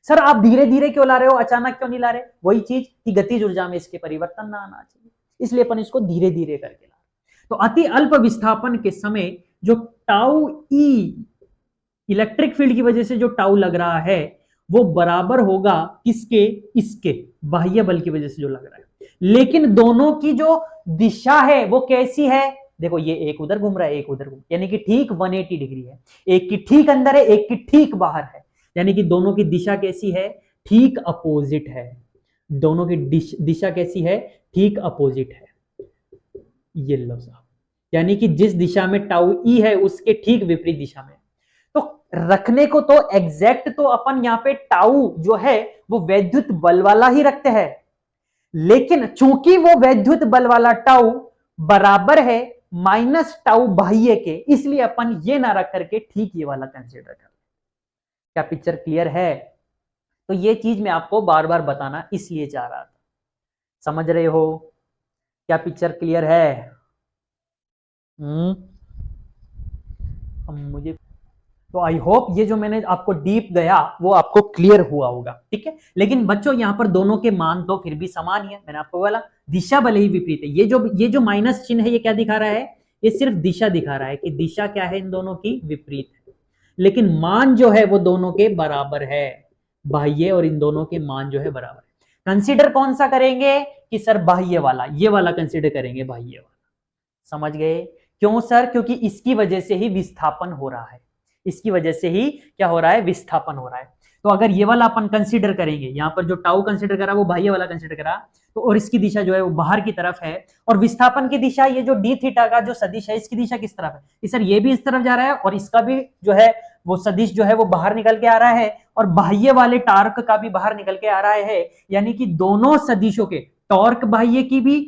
सर आप धीरे धीरे क्यों ला रहे हो, अचानक क्यों नहीं ला रहे, वही चीज कि गतिज ऊर्जा में इसके परिवर्तन ना आना चाहिए, इसलिए अपन इसको धीरे धीरे करके ला रहे। तो अति अल्प विस्थापन के समय जो टाउ ई इलेक्ट्रिक फील्ड की वजह से जो टाउ लग रहा है वो बराबर होगा किसके, इसके बाह्य बल की वजह से जो लग रहा है। लेकिन दोनों की जो दिशा है वो कैसी है, देखो ये एक उधर घूम रहा है एक उधर घूम, यानी कि ठीक 180 डिग्री है, एक की ठीक अंदर है एक की ठीक बाहर है, यानी कि दोनों की दिशा कैसी है, ठीक अपोजिट है। दोनों की दिशा कैसी है, ठीक अपोजिट है। ये लो साहब, यानी कि जिस दिशा में टाउ ई है उसके ठीक विपरीत दिशा में। तो रखने को तो एग्जैक्ट तो अपन यहां पे टाउ जो है वो वैद्युत बल वाला ही रखते हैं, लेकिन चूंकि वो वैद्युत बल वाला टाउ बराबर है माइनस टाउ बाह्य के, इसलिए अपन ये ना रख करके ठीक ये वाला कंसीडर कर। क्या पिक्चर क्लियर है? तो ये चीज मैं आपको बार बार बताना इसलिए चाह रहा था, समझ रहे हो? क्या पिक्चर क्लियर है? मुझे तो आई होप ये जो मैंने आपको डीप गया वो आपको क्लियर हुआ होगा, ठीक है। लेकिन बच्चों यहाँ पर दोनों के मान तो फिर भी समान ही है, मैंने आपको बोला दिशा भले ही विपरीत है। ये जो माइनस चिन्ह है ये क्या दिखा रहा है, ये सिर्फ दिशा दिखा रहा है कि दिशा क्या है इन दोनों की, विपरीत है। लेकिन मान जो है वो दोनों के बराबर है, बाह्य और इन दोनों के मान जो है बराबर है। कंसिडर कौन सा करेंगे कि सर बाह्य वाला, ये वाला कंसिडर करेंगे, बाह्य वाला। समझ गए? क्यों सर? क्योंकि इसकी वजह से ही विस्थापन हो रहा है, इसकी वजह से ही क्या हो रहा है, विस्थापन हो रहा है। तो अगर ये वाला अपन कंसीडर करेंगे, यहाँ पर जो टाउ कंसीडर करा वो बाह्य वाला कंसीडर करा, तो और इसकी दिशा जो है वो बाहर की तरफ है, और विस्थापन की दिशा ये जो डी थीटा का जो सदिश है इसकी दिशा किस तरफ है, कि सर ये भी इस तरफ जा रहा है और इसका भी जो है वो सदिश जो है वो बाहर निकल के आ रहा है, और बाह्य वाले टार्क का भी बाहर निकल के आ रहा है। यानी कि दोनों सदिशों के टॉर्क बाह्य की भी,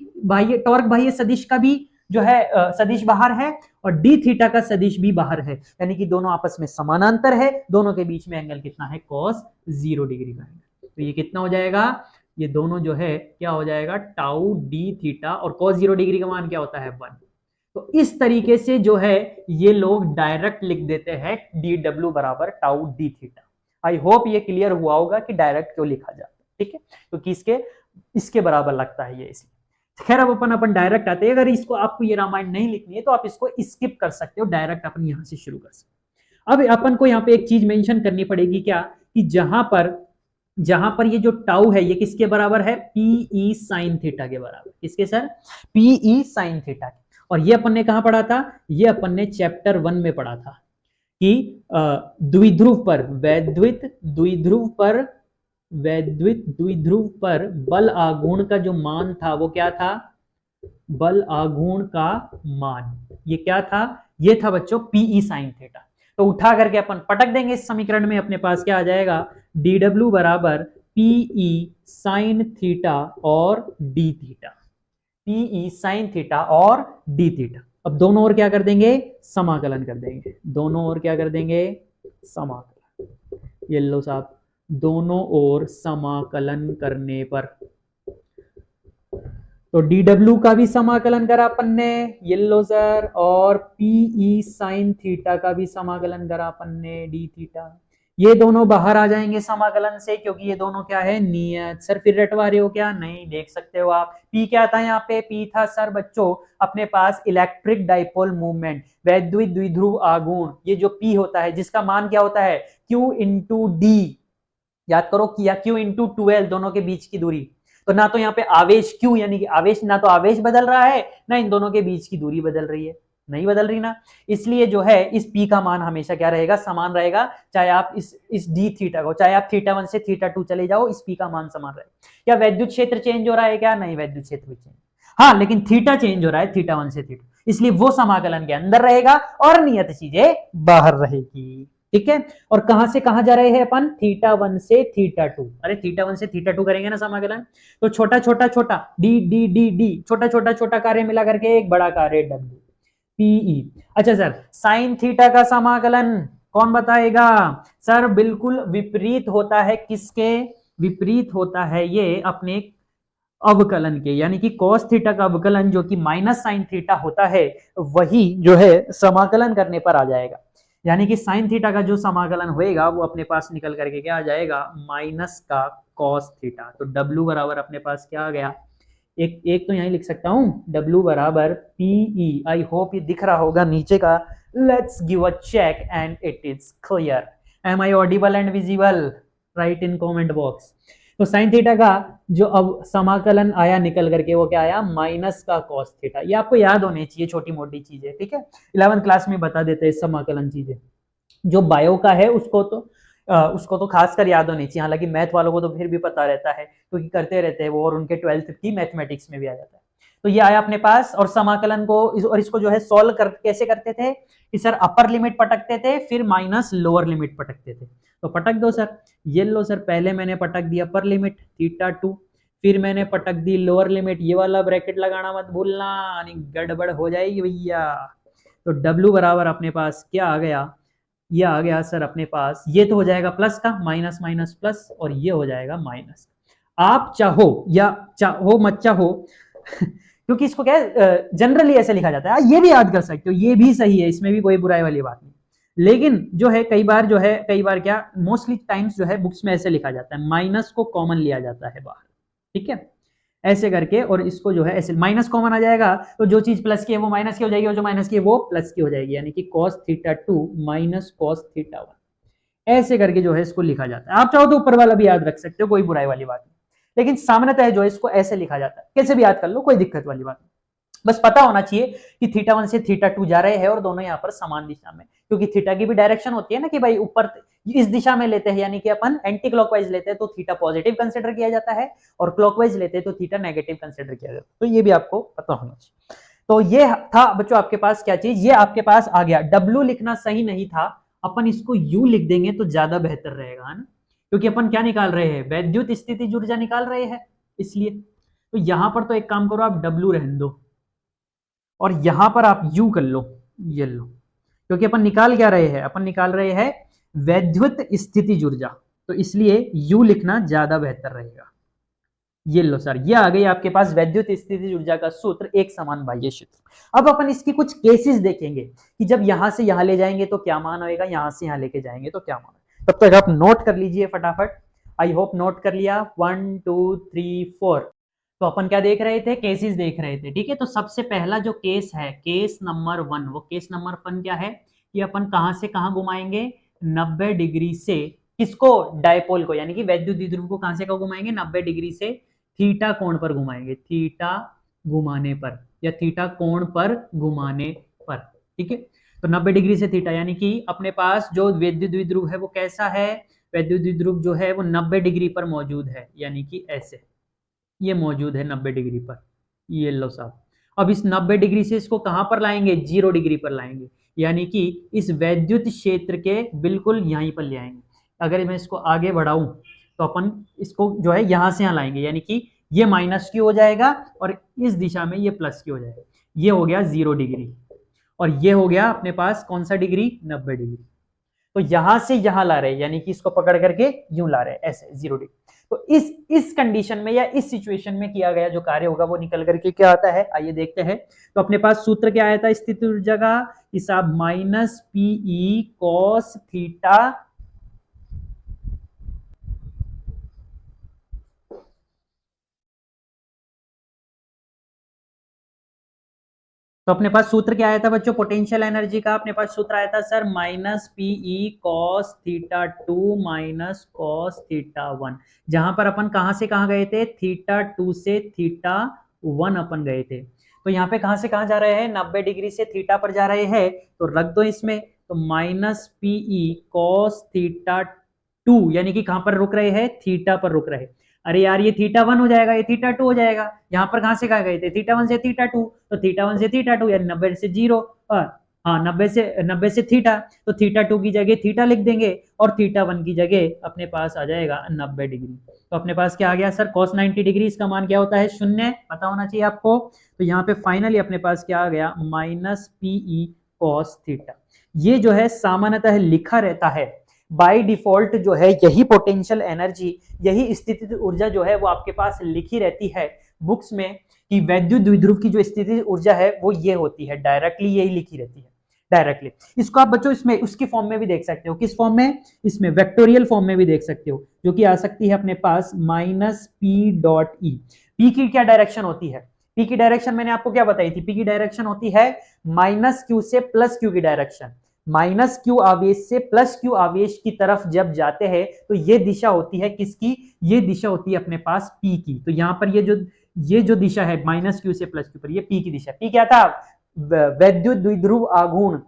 टॉर्क बाह्य सदिश का भी जो है सदिश बाहर है, और डी थीटा का सदिश भी बाहर है, यानी कि दोनों आपस में समानांतर है। दोनों के बीच में एंगल कितना है, cos 0 डिग्री का एंगल। तो ये कितना हो जाएगा, ये दोनों जो है क्या हो जाएगा, टाउ डी थीटा, और cos 0 डिग्री का मान क्या होता है, 1। तो इस तरीके से जो है ये लोग डायरेक्ट लिख देते हैं डी डब्ल्यू बराबर tau D theta. I hope ये क्लियर हुआ होगा कि डायरेक्ट क्यों लिखा जाता है, ठीक है, क्योंकि इसके बराबर लगता है ये, इसलिए। खैर अब अपन डायरेक्ट आते हैं। अगर इसको आपको ये रामायण नहीं लिखनी है तो आप इसको स्किप कर सकते हो, डायरेक्ट अपन यहां से शुरू कर सकते। अब अपन को यहाँ पे एक चीज मेंशन करनी पड़ेगी, क्या, कि जहां पर ये जो टाउ है ये किसके बराबर है, पीई साइन थीटा के बराबर। किसके सर, पीई साइन थीटा के। और ये अपन ने कहां पढ़ा था, ये अपन ने चैप्टर 1 में पढ़ा था कि द्विध्रुव पर, वैद्युत द्विध्रुव पर बल आघूर्ण का जो मान था वो क्या था, बल आघूर्ण का मान ये क्या था, ये था बच्चों पीई साइन थीटा। तो उठा करके अपन पटक देंगे इस समीकरण में, अपने पास क्या आ जाएगा, डी डब्ल्यू बराबर पीई साइन थीटा और D theta, P E sine theta और डी थीटा। अब दोनों ओर क्या कर देंगे, समाकलन कर देंगे, दोनों ओर क्या कर देंगे, समाकलन। ये लो साहब, दोनों ओर समाकलन करने पर तो डी डब्ल्यू का भी समाकलन करा अपन ने, ये लो सर, और पीई साइन थीटा का भी समाकलन करा अपन ने, डी थीटा। ये दोनों बाहर आ जाएंगे समाकलन से, क्योंकि ये दोनों क्या है, नियत। सर फिर रटवा रहे हो क्या, नहीं, देख सकते हो आप। पी क्या था यहाँ पे, पी था सर बच्चों अपने पास इलेक्ट्रिक डाइपोल मूवमेंट, वैद्युत द्विध्रुव आघूर्ण। ये जो पी होता है जिसका मान क्या होता है, क्यू इंटू डी, याद करो, किया क्यू इंटू 12, दोनों के बीच की दूरी। तो ना तो यहाँ पे आवेश क्यू, यानी कि आवेश, ना तो आवेश बदल रहा है, ना इन दोनों के बीच की दूरी बदल रही है, नहीं बदल रही ना। इसलिए जो है इस पी का मान हमेशा क्या रहेगा, समान रहेगा। चाहे आप इस डी थीटा को, चाहे आप थीटा 1 से थीटा 2 चले जाओ, इस पी का मान समान रहेगा। क्या वैद्युत क्षेत्र चेंज हो रहा है क्या, नहीं, वैद्युत क्षेत्र भी चेंज, हाँ, लेकिन थीटा चेंज हो रहा है थीटा 1 से थीटा। इसलिए वो समाकलन के अंदर रहेगा और नियत चीजें बाहर रहेगी। ठीक है, और कहां से कहां जा रहे हैं अपन, θ1 से θ2। अरे θ1 से θ2 करेंगे ना समाकलन, तो छोटा छोटा छोटा डी डी डी डी, छोटा छोटा छोटा कार्य मिला करके एक बड़ा कार्य डब्ल्यू पीई। अच्छा सर, साइन थीटा का समाकलन कौन बताएगा? सर बिल्कुल विपरीत होता है, किसके विपरीत होता है? ये अपने अवकलन के, यानी कि cos थीटा का अवकलन जो कि माइनस साइन थीटा होता है, वही जो है समाकलन करने पर आ जाएगा। यानी कि साइन थीटा का जो समाकलन होएगा वो अपने पास निकल करके क्या आ जाएगा, माइनस का cos थीटा। तो W बराबर अपने पास क्या आ गया, एक एक तो यहीं लिख सकता हूं, W बराबर PE। आई होप ये दिख रहा होगा नीचे का। Let's give a check and it is clear. Am I audible and visible? Write in comment box. तो साइन थीटा का जो अब समाकलन आया निकल करके वो क्या आया, माइनस का cos थीटा। ये आपको याद होने चाहिए, छोटी मोटी चीजें। ठीक है, 11th क्लास में बता देते हैं समाकलन चीजें। जो बायो का है उसको तो खासकर याद होनी चाहिए, हालांकि मैथ वालों को तो फिर भी पता रहता है क्योंकि करते रहते हैं वो, और उनके 12th की मैथमेटिक्स में भी आ जाता है। तो ये आया अपने पास, और समाकलन को और इसको जो है सोल्व कैसे करते थे कि सर अपर लिमिट पटकते थे, फिर माइनस लोअर लिमिट पटकते थे। तो पटक दो सर, ये लो सर, पहले मैंने पटक दिया अपर लिमिट θ2, फिर मैंने पटक दी लोअर लिमिट, ये वाला ब्रैकेट लगाना मत भूलना, गड़बड़ हो जाएगी भैया। तो W बराबर अपने पास क्या आ गया, ये आ गया सर अपने पास, ये तो हो जाएगा प्लस का, माइनस माइनस प्लस, और ये हो जाएगा माइनस। आप चाहो या चाहो मत चाहो क्योंकि इसको क्या जनरली ऐसे लिखा जाता है, ये भी याद कर सकते हो, ये भी सही है, इसमें भी कोई बुराई वाली बात नहीं। लेकिन जो है कई बार क्या मोस्टली टाइम्स जो है बुक्स में ऐसे लिखा जाता है, माइनस को कॉमन लिया जाता है बाहर। ठीक है, ऐसे करके, और इसको जो है ऐसे माइनस कॉमन आ जाएगा, तो जो चीज प्लस की है वो माइनस की हो जाएगी, और जो माइनस की है वो प्लस की हो जाएगी, यानी कि cos θ2 माइनस cos θ1। ऐसे करके जो है इसको लिखा जाता है। आप चाहो तो ऊपर वाला भी याद रख सकते हो, कोई बुराई वाली बात नहीं, लेकिन सामान्यतः जो है इसको ऐसे लिखा जाता है, कैसे भी याद कर लो, कोई दिक्कत वाली बात नहीं। बस पता होना चाहिए कि θ1 से θ2 जा रहे हैं और दोनों यहाँ पर समान दिशा में, क्योंकि थीटा की भी डायरेक्शन होती है ना कि भाई ऊपर इस दिशा में लेते हैं, यानी कि अपन एंटी क्लॉकवाइज लेते हैं तो थीटा पॉजिटिव कंसिडर किया जाता है, और क्लॉकवाइज लेते हैं तो थीटा नेगेटिव कंसिडर किया जाता है। तो ये भी आपको पता होना चाहिए। तो ये था बच्चों आपके पास क्या चीज, ये आपके पास आ गया। W लिखना सही नहीं था, अपन इसको U लिख देंगे तो ज्यादा बेहतर रहेगा, है ना, क्योंकि अपन क्या निकाल रहे हैं, वैद्युत स्थिति ऊर्जा निकाल रहे हैं, इसलिए। तो यहां पर तो एक काम करो, आप W रहने दो और यहां पर आप U कर लो, ये लो, क्योंकि अपन निकाल क्या रहे हैं, अपन निकाल रहे हैं वैद्युत स्थिति ऊर्जा, तो इसलिए U लिखना ज्यादा बेहतर रहेगा। ये लो सर, ये आ गई आपके पास वैद्युत स्थिति ऊर्जा का सूत्र, एक समान बाह्य क्षेत्र। अब अपन इसकी कुछ केसेस देखेंगे कि जब यहां से यहां ले जाएंगे तो क्या मान आएगा, यहां से यहां लेके जाएंगे तो क्या मान आएगा। तब तक आप नोट कर लीजिए फटाफट। आई होप नोट कर लिया। 1 2 3 4। तो अपन क्या देख रहे थे, केसेस देख रहे थे। ठीक है, तो सबसे पहला जो केस है, केस नंबर 1, वो केस नंबर 1 क्या है कि अपन कहां से कहां घुमाएंगे, 90 डिग्री से, किसको, डायपोल को, यानी कि वैद्युत द्विध्रुव को कहां से कहां घुमाएंगे, 90 डिग्री से थीटा कोण पर घुमाएंगे, थीटा घुमाने पर, या थीटा कोण पर घुमाने पर। ठीक है, तो 90 डिग्री से थीटा, यानी कि अपने पास जो वैद्युत द्विध्रुव है वो कैसा है, वैद्युत द्विध्रुव जो है वो 90 डिग्री पर मौजूद है, यानी कि ऐसे ये मौजूद है 90 डिग्री पर। ये लो साहब, अब इस 90 डिग्री से इसको कहां पर लाएंगे, 0 डिग्री पर लाएंगे, यानी कि इस वैद्युत क्षेत्र के बिल्कुल यहीं पर ले आएंगे। अगर मैं इसको आगे बढ़ाऊं तो अपन इसको जो है यहां से यहां लाएंगे, यानी कि ये माइनस की हो जाएगा और इस दिशा में ये प्लस की हो जाएगा। ये हो गया 0 डिग्री, और ये हो गया अपने पास कौन सा डिग्री, 90 डिग्री। तो यहां से यहां ला रहे हैं, यानी कि इसको पकड़ करके यूं ला रहे हैं, ऐसे 0 डिग्री। तो इस कंडीशन में या इस सिचुएशन में किया गया जो कार्य होगा वो निकल करके क्या आता है, आइए देखते हैं। तो अपने पास सूत्र क्या आया था स्थिति ऊर्जा का, हिसाब माइनस पीई कॉस थीटा तो अपने पास सूत्र क्या आया था बच्चों, पोटेंशियल एनर्जी का अपने पास सूत्र आया था sir minus P E cos theta 2 minus cos theta 1। जहां पर अपन कहां से कहां गए थे, थीटा 2 से थीटा 1 अपन गए थे। तो यहाँ पे कहां से कहां जा रहे हैं, 90 डिग्री से थीटा पर जा रहे हैं, तो रख दो इसमें। तो माइनस पीई कॉस थीटा 2, यानी कि कहां पर रुक रहे हैं, थीटा पर रुक रहे। अरे यार ये θ1 हो जाएगा, ये θ2 हो जाएगा। यहाँ पर कहाँ से कहाँ गए थे, θ1 से θ2, तो θ1 से θ2 यानी 90 से 0, हाँ 90 से थीटा, तो θ2 की जगह थीटा लिख देंगे और θ1 की जगह अपने पास आ जाएगा 90 डिग्री। तो अपने पास क्या आ गया सर, cos 90 डिग्री, इसका मान क्या होता है, 0, पता होना चाहिए आपको। तो यहाँ पे फाइनली अपने पास क्या आ गया, माइनस पीई cos थीटा। ये जो है सामान्यतः लिखा रहता है बाय डिफॉल्ट, जो है यही पोटेंशियल एनर्जी, यही स्थितिज ऊर्जा जो है वो आपके पास लिखी रहती है बुक्स में, कि वैद्युत द्विध्रुव की जो स्थितिज ऊर्जा है वो ये होती है, डायरेक्टली यही लिखी रहती है डायरेक्टली। इसको आप बच्चों इसमें उसकी फॉर्म में भी देख सकते हो, किस फॉर्म में, इसमें वेक्टोरियल फॉर्म में भी देख सकते हो, जो कि आ सकती है अपने पास minus P dot E. P की क्या डायरेक्शन होती है, पी की डायरेक्शन मैंने आपको क्या बताई थी, पी की डायरेक्शन होती है माइनस क्यू से प्लस क्यू की डायरेक्शन। माइनस क्यू आवेश से प्लस क्यू आवेश की तरफ जब जाते हैं तो ये दिशा होती है किसकी, ये दिशा होती है अपने पास पी की। तो यहाँ पर ये जो दिशा है माइनस क्यू से प्लस क्यू पर, ये पी की दिशा। पी क्या था, वैद्युत द्विध्रुव आघूर्ण,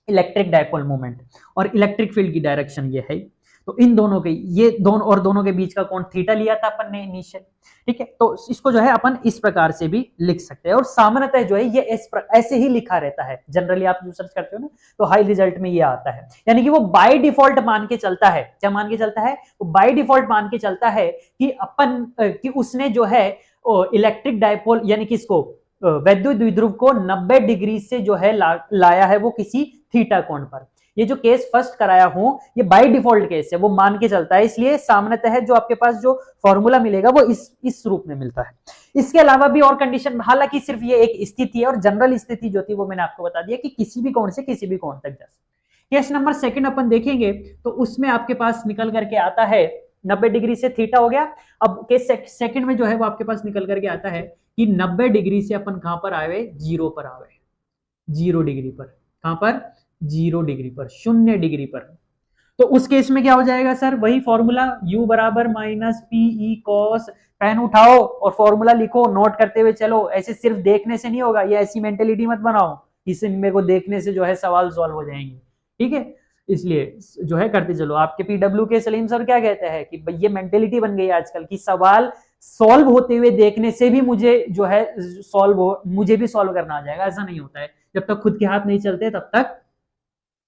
इलेक्ट्रिक डायपोल मोमेंट, और इलेक्ट्रिक फील्ड की डायरेक्शन ये है। तो इन दोनों के, ये दोनों और दोनों के बीच का कोण थीटा लिया था अपन ने इनिशियल, ठीक है। तो इसको जो है अपन इस प्रकार से भी लिख सकते हैं, और सामान्यतः जो है ये ऐसे ही लिखा रहता है। जनरली आप जो सर्च करते हो ना तो हाई रिजल्ट में ये आता है, यानी कि वो बाय डिफॉल्ट मान के चलता है, क्या मान के चलता है, वो बाय डिफॉल्ट मान के चलता है कि अपन कि उसने जो है इलेक्ट्रिक डायपोल यानी कि इसको वैद्युत द्विध्रुव को 90 डिग्री से जो है लाया है वो किसी थीटा कोण पर। ये जो केस फर्स्ट कराया हूं ये बाय डिफॉल्ट केस है, वो मान के चलता है, इसलिए सामान्यतः जो आपके पास जो फॉर्मूला मिलेगा वो इस रूप में मिलता है। इसके अलावा भी और कंडीशन, हालांकि सिर्फ ये एक स्थिति है, और जनरल स्थिति जो थी वो मैंने आपको बता दिया कि किसी भी कोण से किसी भी कोण तक जा सकते। केस नंबर सेकंड अपन देखेंगे तो उसमें आपके पास निकल करके आता है 90 डिग्री से थीटा हो गया। अब केस सेकंड में जो है वो आपके पास निकल करके आता है कि 90 डिग्री से अपन कहां पर आए, जीरो पर आए, 0 डिग्री पर, कहां पर, 0 डिग्री पर, 0 डिग्री पर। तो उस केस में क्या हो जाएगा सर, वही फॉर्मूला u बराबर माइनस पीई कॉस, पेन उठाओ और फॉर्मूला लिखो, नोट करते हुए चलो, ऐसे सिर्फ देखने से नहीं होगा, ये ऐसी मेंटेलिटी मत बनाओ इसे मेरे को देखने से जो है सवाल सॉल्व हो जाएंगे, ठीक है। इसलिए जो है करते चलो। आपके पीडब्ल्यू के सलीम सर क्या कहते हैं कि भाई ये मेंटेलिटी बन गई आजकल की, सवाल सॉल्व होते हुए देखने से भी मुझे जो है मुझे भी सॉल्व करना आ जाएगा, ऐसा नहीं होता है। जब तक खुद के हाथ नहीं चलते तब तक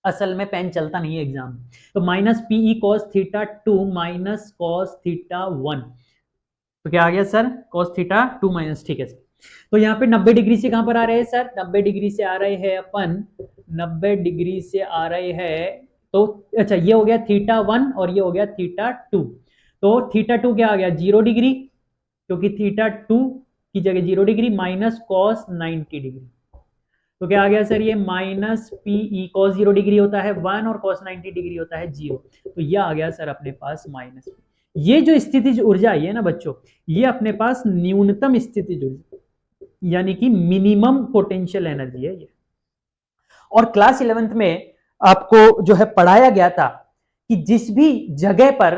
असल में पेन चलता नहीं है एग्जाम में। तो minus P E cos theta 2 minus cos theta 1, तो क्या आ गया सर, कॉस थीटा 2 माइनस, ठीक है सर। तो यहाँ पे 90 डिग्री से कहां पर आ रहे हैं सर, 90 डिग्री से आ रहे हैं अपन, 90 डिग्री से आ रहे हैं, तो अच्छा ये हो गया थीटा 1 और ये हो गया थीटा 2। तो थीटा 2 क्या आ गया, 0 डिग्री, क्योंकि थीटा 2 की जगह 0 डिग्री, माइनस कॉस 90 डिग्री। तो क्या आ गया सर, ये माइनस पीई कॉस 0 डिग्री होता है 1 और कॉस 90 डिग्री होता है 0, तो ये आ गया सर अपने पास माइनस। ये जो स्थितिज ऊर्जा आई है ना बच्चों, ये अपने पास न्यूनतम स्थितिज ऊर्जा यानी कि मिनिमम पोटेंशियल एनर्जी है ये। और क्लास 11th में आपको जो है पढ़ाया गया था कि जिस भी जगह पर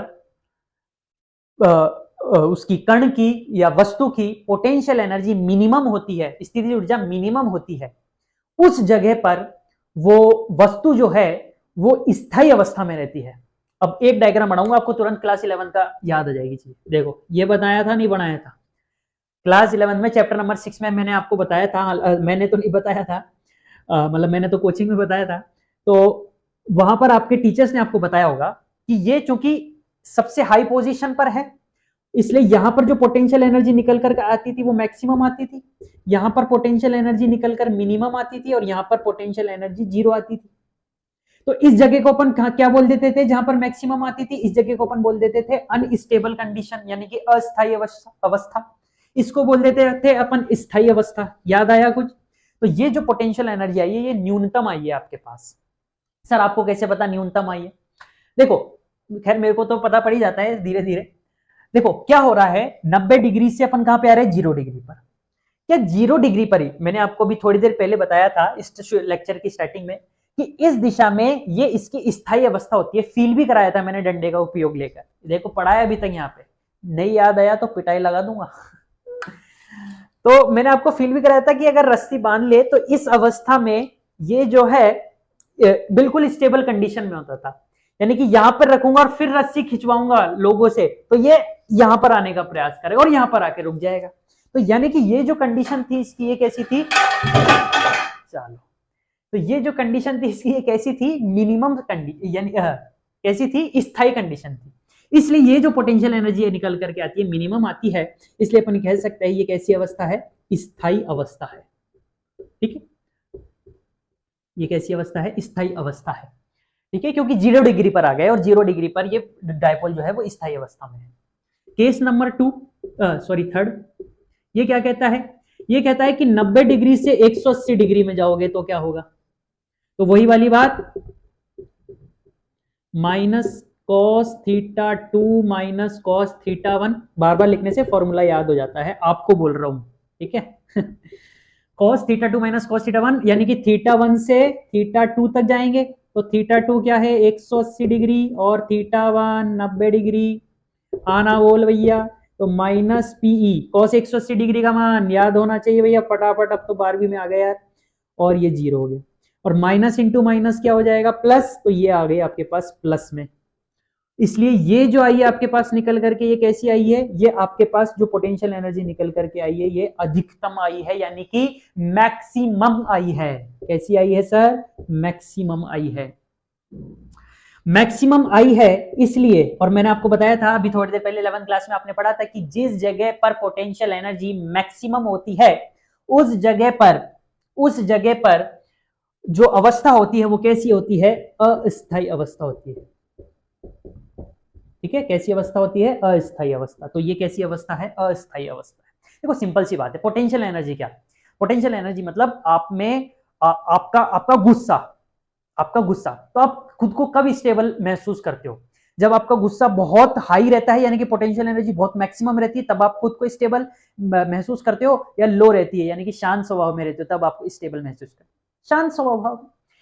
उसकी कण की या वस्तु की पोटेंशियल एनर्जी मिनिमम होती है, स्थितिज ऊर्जा मिनिमम होती है, उस जगह पर वो वस्तु जो है वो स्थायी अवस्था में रहती है। अब एक डायग्राम बनाऊंगा आपको तुरंत क्लास 11 का याद आ जाएगी चीज। देखो ये बताया था नहीं बनाया था क्लास 11 में, चैप्टर नंबर 6 में मैंने आपको बताया था, मैंने तो नहीं बताया था, मतलब मैंने तो कोचिंग में बताया था। तो वहां पर आपके टीचर्स ने आपको बताया होगा कि ये चूंकि सबसे हाई पोजीशन पर है, इसलिए यहां पर जो पोटेंशियल एनर्जी निकल कर आती थी वो मैक्सिमम आती थी, यहां पर पोटेंशियल एनर्जी निकल कर मिनिमम आती थी, और यहां पर पोटेंशियल एनर्जी 0 आती थी। तो इस जगह को अपन क्या बोल देते थे, जहां पर मैक्सिमम आती थी, इस जगह को अपन बोल देते थे अनस्टेबल कंडीशन, यानी कि अस्थायी अवस्था। इसको बोल देते थे अपन स्थायी अवस्था। याद आया कुछ? तो ये जो पोटेंशियल एनर्जी आई है ये न्यूनतम आई है आपके पास। सर आपको कैसे पता न्यूनतम आई है? देखो खैर मेरे को तो पता पड़ ही जाता है धीरे धीरे। देखो क्या हो रहा है, 90 डिग्री से अपन कहां पे आ रहे हैं, 0 डिग्री पर। क्या 0 डिग्री पर ही मैंने आपको भी थोड़ी देर पहले बताया था इस लेक्चर की स्टार्टिंग में कि इस दिशा में ये इसकी स्थायी अवस्था होती है। फील भी कराया था मैंने डंडे का उपयोग लेकर, देखो पढ़ाया अभी तक यहाँ पे, नहीं याद आया तो पिटाई लगा दूंगा। तो मैंने आपको फील भी कराया था कि अगर रस्सी बांध ले तो इस अवस्था में ये जो है बिल्कुल स्टेबल कंडीशन में होता था, यानी कि यहां पर रखूंगा और फिर रस्सी खिंचवाऊंगा लोगों से तो ये यहां पर आने का प्रयास करेगा और यहां पर आके रुक जाएगा। तो यानी कि ये जो कंडीशन थी इसकी, ये कैसी थी, चलो, तो ये जो कंडीशन थी इसकी, ये कैसी थी, मिनिमम कंडीशन, यानी कैसी थी, स्थायी कंडीशन थी। इसलिए ये जो पोटेंशियल एनर्जी निकल करके आती है मिनिमम आती है, इसलिए अपन कह सकते हैं ये कैसी अवस्था है, स्थायी अवस्था है। ठीक है, ये कैसी अवस्था है, स्थायी अवस्था है। ठीक है, क्योंकि 0 डिग्री पर आ गए और 0 डिग्री पर ये डायपोल जो है वो स्थायी अवस्था में है। केस नंबर 2, सॉरी 3, ये क्या कहता है, ये कहता है कि 90 डिग्री से 180 डिग्री में जाओगे तो क्या होगा, तो वही वाली बात, minus cos theta 2 minus cos theta 1, बार बार लिखने से फॉर्मूला याद हो जाता है, आपको बोल रहा हूं। ठीक है cos theta 2 minus cos theta 1, यानी कि थीटा 1 से थीटा 2 तक जाएंगे, तो थीटा 2 क्या है 180 डिग्री और थीटा 1 90 डिग्री, आना बोल भैया, तो माइनस पीई, कॉस 180 डिग्री का मान याद होना चाहिए भैया फटाफट, अब तो 12वीं में आ गया यार, और ये 0 हो गया, और माइनस इंटू माइनस क्या हो जाएगा, प्लस, तो ये आ गई आपके पास प्लस में। इसलिए ये जो आई है आपके पास निकल करके, ये कैसी आई है, ये आपके पास जो पोटेंशियल एनर्जी निकल करके आई है ये अधिकतम आई है, यानी कि मैक्सिमम आई है। कैसी आई है सर, मैक्सिमम आई है, मैक्सिमम आई है इसलिए, और मैंने आपको बताया था अभी थोड़ी देर पहले 11th क्लास में आपने पढ़ा था कि जिस जगह पर पोटेंशियल एनर्जी मैक्सिमम होती है उस जगह पर जो अवस्था होती है वो कैसी होती है, अस्थायी अवस्था होती है। ठीक है, कैसी अवस्था होती है, अस्थायी अवस्था। तो ये कैसी अवस्था है, अस्थायी अवस्था है। देखो सिंपल सी बात है, पोटेंशियल एनर्जी क्या, पोटेंशियल एनर्जी मतलब आप में आपका गुस्सा, तो आप खुद को कब स्टेबल महसूस करते हो, जब आपका गुस्सा बहुत हाई रहता है, यानी कि पोटेंशियल एनर्जी बहुत मैक्सिमम रहती है, तब आप खुद को स्टेबल महसूस करते हो, या लो रहती है यानी कि शांत स्वभाव में रहते हो तब आप स्टेबल महसूस करते हो, शांत स्वभाव।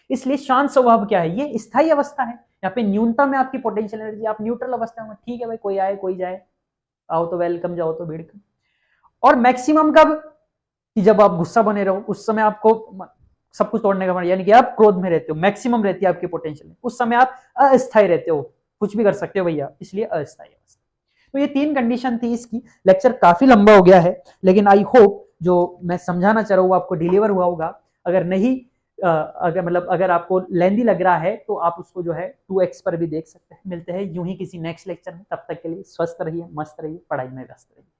इसलिए शांत स्वभाव क्या है, ये स्थायी अवस्था है। यहाँ पे न्यूनतम है आपकी पोटेंशियल एनर्जी, आप न्यूट्रल अवस्था में, ठीक है भाई, कोई आए कोई जाए, आओ तो वेलकम, जाओ तो भीड़। और मैक्सिमम कब, कि जब आप गुस्सा बने रहो, उस समय आपको सब कुछ तोड़ने का मन, यानी कि आप क्रोध में रहते हो, मैक्सिमम रहती है आपकी पोटेंशियल, उस समय आप अस्थायी रहते हो, कुछ भी कर सकते हो भैया, इसलिए अस्थायी अवस्था। तो ये 3 कंडीशन थी इसकी। लेक्चर काफी लंबा हो गया है, लेकिन आई होप जो मैं समझाना चाह रहा हूँ आपको डिलीवर हुआ होगा। अगर नहीं, अगर आपको लेंदी लग रहा है तो आप उसको जो है 2x पर भी देख सकते हैं। मिलते हैं यूं ही किसी नेक्स्ट लेक्चर में, तब तक के लिए स्वस्थ रहिए, मस्त रहिए, पढ़ाई में व्यस्त रहिए।